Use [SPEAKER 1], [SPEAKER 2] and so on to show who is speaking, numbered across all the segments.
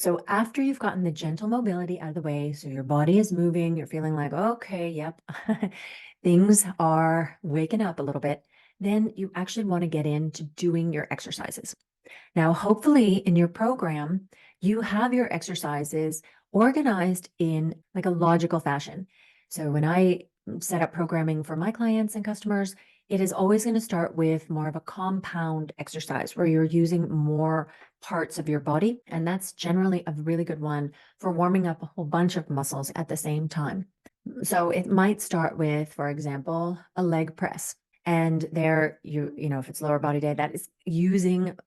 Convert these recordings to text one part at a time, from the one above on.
[SPEAKER 1] So after you've gotten the gentle mobility out of the way, so your body is moving, you're feeling like, okay, yep, things are waking up a little bit, then you actually want to get into doing your exercises. Now, hopefully in your program, you have your exercises organized in like a logical fashion. So when I set up programming for my clients and customers, it is always going to start with more of a compound exercise where you're using more parts of your body. And that's generally a really good one for warming up a whole bunch of muscles at the same time. So it might start with, for example, a leg press. And there you know, if it's lower body day, that is using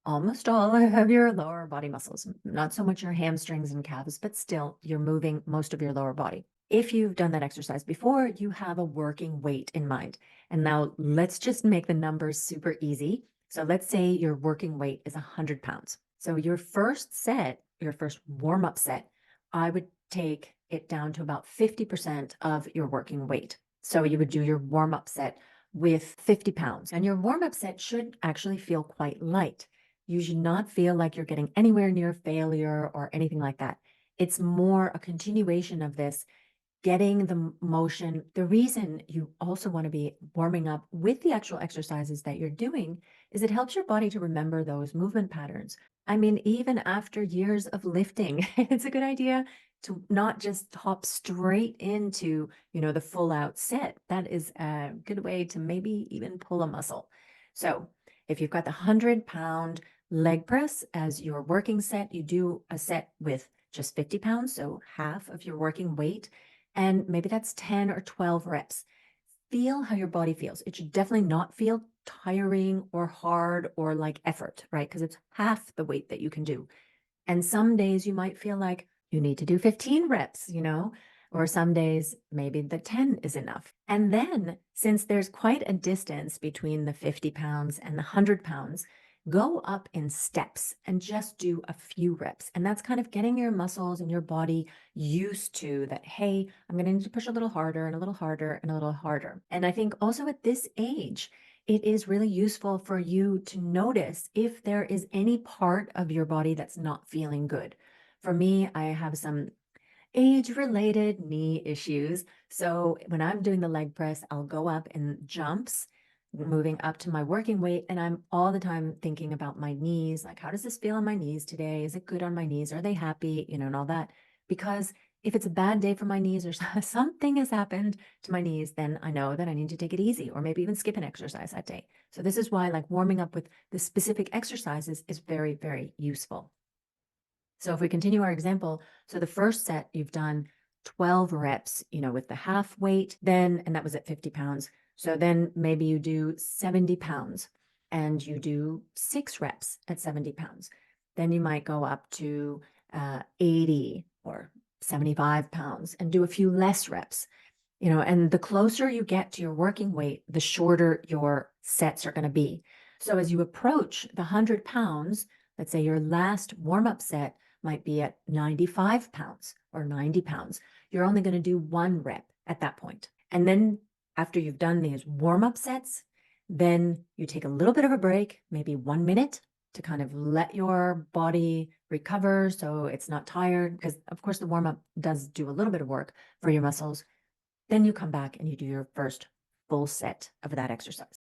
[SPEAKER 1] almost all of your lower body muscles, not so much your hamstrings and calves, but still you're moving most of your lower body. If you've done that exercise before, you have a working weight in mind. And now let's just make the numbers super easy. So let's say your working weight is 100 pounds. So your first set, your first warm up set, I would take it down to about 50% of your working weight. So you would do your warm up set with 50 pounds, and your warm up set should actually feel quite light. You should not feel like you're getting anywhere near failure or anything like that. It's more a continuation of this, getting the motion. The reason you also want to be warming up with the actual exercises that you're doing is it helps your body to remember those movement patterns. I mean, even after years of lifting, it's a good idea to not just hop straight into, the full out set. That is a good way to maybe even pull a muscle. So if you've got the 100-pound leg press as your working set, you do a set with just 50 pounds, so half of your working weight, and maybe that's 10 or 12 reps. Feel how your body feels. It should definitely not feel tiring or hard or like effort, right? Because it's half the weight that you can do. And some days you might feel like you need to do 15 reps, or some days maybe the 10 is enough. And then, since there's quite a distance between the 50 pounds and the 100 pounds, go up in steps and just do a few reps. And that's kind of getting your muscles and your body used to that, hey, I'm going to need to push a little harder and a little harder and a little harder. And I think also at this age, it is really useful for you to notice if there is any part of your body that's not feeling good. For me, I have some age-related knee issues. So when I'm doing the leg press, I'll go up in jumps, moving up to my working weight, and I'm all the time thinking about my knees, like, how does this feel on my knees today? Is it good on my knees? Are they happy? And all that. Because if it's a bad day for my knees or something has happened to my knees, then I know that I need to take it easy or maybe even skip an exercise that day. So this is why like warming up with the specific exercises is very, very useful. So if we continue our example, so the first set you've done 12 reps, with the half weight, then, and that was at 50 pounds. So then maybe you do 70 pounds and you do 6 reps at 70 pounds. Then you might go up to 80 or 75 pounds and do a few less reps. And the closer you get to your working weight, the shorter your sets are going to be. So as you approach the 100 pounds, let's say your last warm-up set might be at 95 pounds or 90 pounds. You're only going to do 1 rep at that point. And then after you've done these warm-up sets, then you take a little bit of a break, maybe 1 minute, to kind of let your body recover so it's not tired. Because of course the warm-up does do a little bit of work for your muscles. Then you come back and you do your first full set of that exercise.